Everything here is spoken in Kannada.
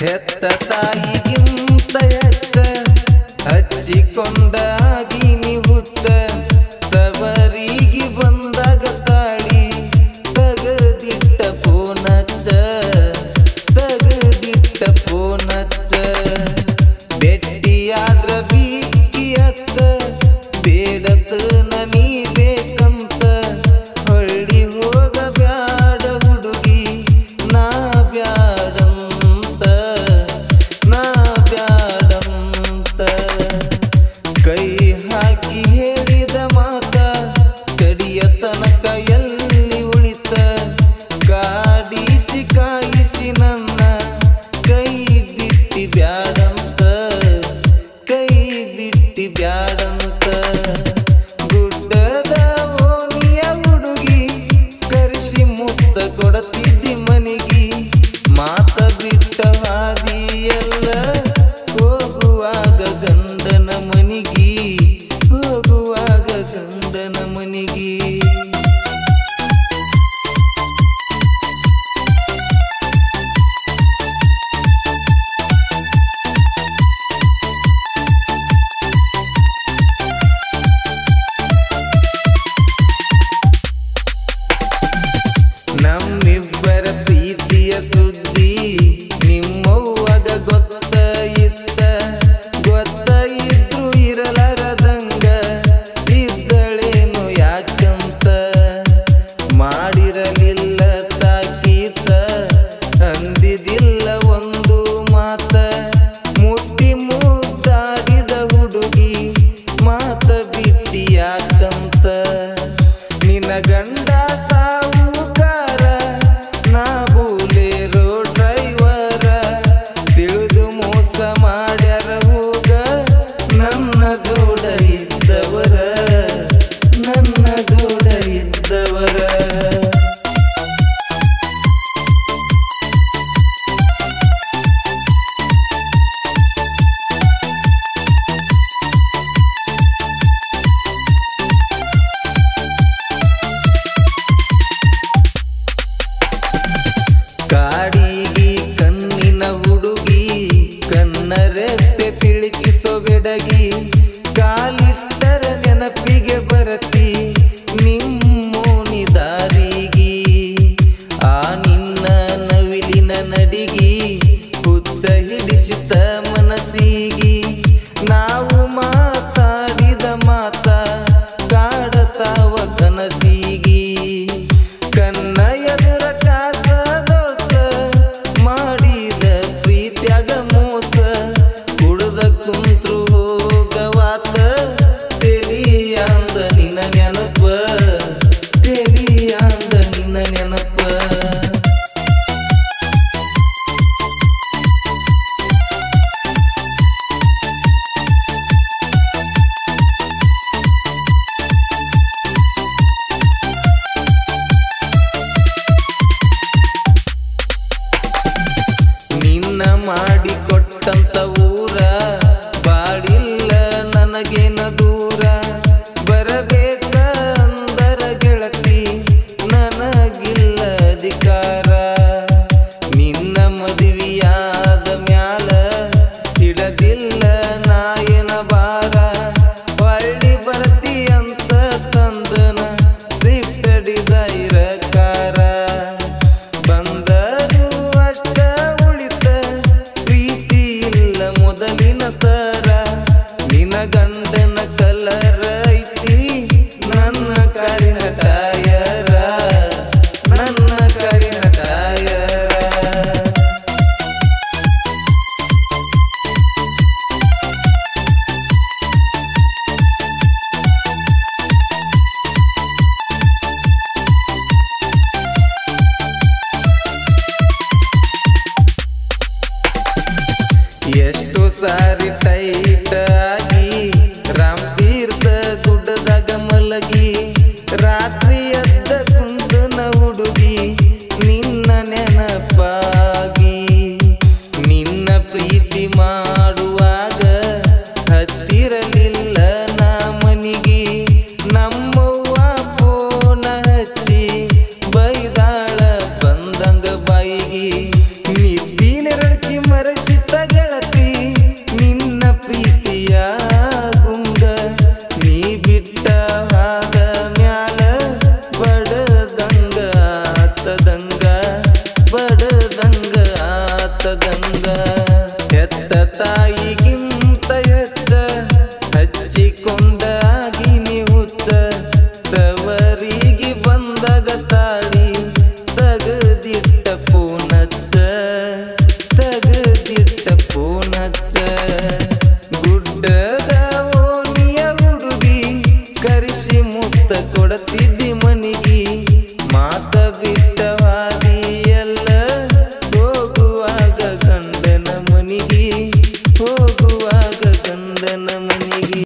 ಹೆತ್ತ ತಾಯಿಗಿಂತ ಎತ್ತ ಹಚ್ಚಿಕೊಂಡಾಗಿನಿ ಹುತ್ತ ತವರಿಗೆ ಬಂದಾಗ ತಾಳಿ ತಗದಿಟ್ಟ ಪೋನಚ್ಚ ಬೆಟ್ಟಿಯಾದ್ರ ಬೀಕಿಯತ್ತ ಬೇಡತ ನನಿ ಬೇಕಂತ ಹೊಳ್ಳಿ ಹೋಗ ಬ್ಯಾಡ ಹುಡುಗಿ ನಾ ಬ್ಯಾಡಂತ ಕೈ ಹಾಕಿ ಹೇಳಿದ ಮಾತ ಕಡಿಯ ತನಕ ಎಲ್ಲಿ ಉಳಿತ ಕಾಡಿಸಿ ಕಾಯಿಸಿ ನನ್ನ ಕೈ ಬಿಟ್ಟಿ ಬ್ಯಾಡಂತ ಗುಡ್ಡದ ಓಣಿಯ ಹುಡುಗಿ ಕರೆಸಿ ಮುತ್ತ ಕೊಡತಿದ್ದಿ ಮನಿಗಿ ಮಾತ ಬಿಟ್ಟ ಹಾದಿಯಲ್ಲ ಹೋಗುವಾಗ ಗಂಡನ ಮನಿಗಿ ನಮ್ಮಿಬ್ಬರ ಪ್ರೀತಿಯ ಸುದ್ದಿ ನಿಮ್ಮವ್ವಗ ಗೊತ್ತ ಇದ್ರು ಇರಲಾರದಂಗ ಇದ್ದಳೇನು ಯಾಕಂತ ಮಾಡಿರಲಿಲ್ಲ ತಾಕೀತ ಅಂದಿದಿಲ್ಲ ಒಂದು ಮಾತ ಮುಟ್ಟಿ ಮುದ್ದಾಡಿದ ಹುಡುಗಿ ಮಾತ ಬಿಟ್ಟಿ ಯಾಕಂತ ನಿನ್ನ ಗಂಡ ಸಾವುಕಾರ ನಾ ಬೂಲೇರೋ ಡ್ರೈವರ ತಿಳಿದು ಮೋಸ ಮಾಡ್ಯಾರ ಹೋಗ ನನ್ನ ಜೋಡ ಇದ್ದವರ ಕಾಡಿಗಿ ಕಣ್ಣಿನ ಹುಡುಗಿ ಕಣ್ಣರೆಪ್ಪೆ ತಿಳುಕಿಸೋ ಬೆಡಗಿ ಕಾಲಿಟ್ಟರ ನೆನಪಿಗೆ ಬರತಿ ನಿಮ್ಮೋನಿ ದಾರಿಗಿ ಆ ನಿನ್ನ ನವಿಲಿನ ನಡಿಗಿ ಹುಚ್ಚ ಹಿಡಿಸಿತ ಮನಸ್ಸಿಗಿ ನಾವು ಮಾತಾಡಿದ ಮಾತ ಕಾಡತಾವ ಕನಸಿಗಿ ಕನ್ನ ಎದುರ ಕಾಸ ದೋಸ್ತ ಮಾಡಿದ ಪ್ರೀತ್ಯಾಗ ಮೋಸ ಕುಡ್ದ ಕುಂತ್ರು ಹೋಗವಾತ ತೆಲಿಯಾಂದ ನಿನ್ನ ನೆನಪ ನಿನ್ನ ಮಾಡಿಕೊಟ್ಟಂತ ಊರ ಬಾಡಿಲ್ಲ ನನಗೇನ ದೂರ ಬರಬೇಕ ಅಂದರ ಗೆಳತಿ ನನಗಿಲ್ಲ ಅಧಿಕಾರ ನಿನ್ನ ಮದುವೆಯಾದ ಮ್ಯಾಲ ಹಿಡದಿಲ್ಲ ನಾಯನ ಬಾರ ಹೊಳ್ಳಿ ಬರ್ತಿ ಅಂತ ತಂದನ ಸಿಟ್ಟಡಿದ ಇರಕಾರ ಬಂದರು ಅಷ್ಟ ಉಳಿತ ಪ್ರೀತಿ ಇಲ್ಲ ಮೊದಲಿನ ತರ ನಿನ ಗಂಡನ ಕಲರ ಐತಿ ನನ್ನ ಕಾರಿನ ಟಯರ ಕಾಣ್ತದಂಗ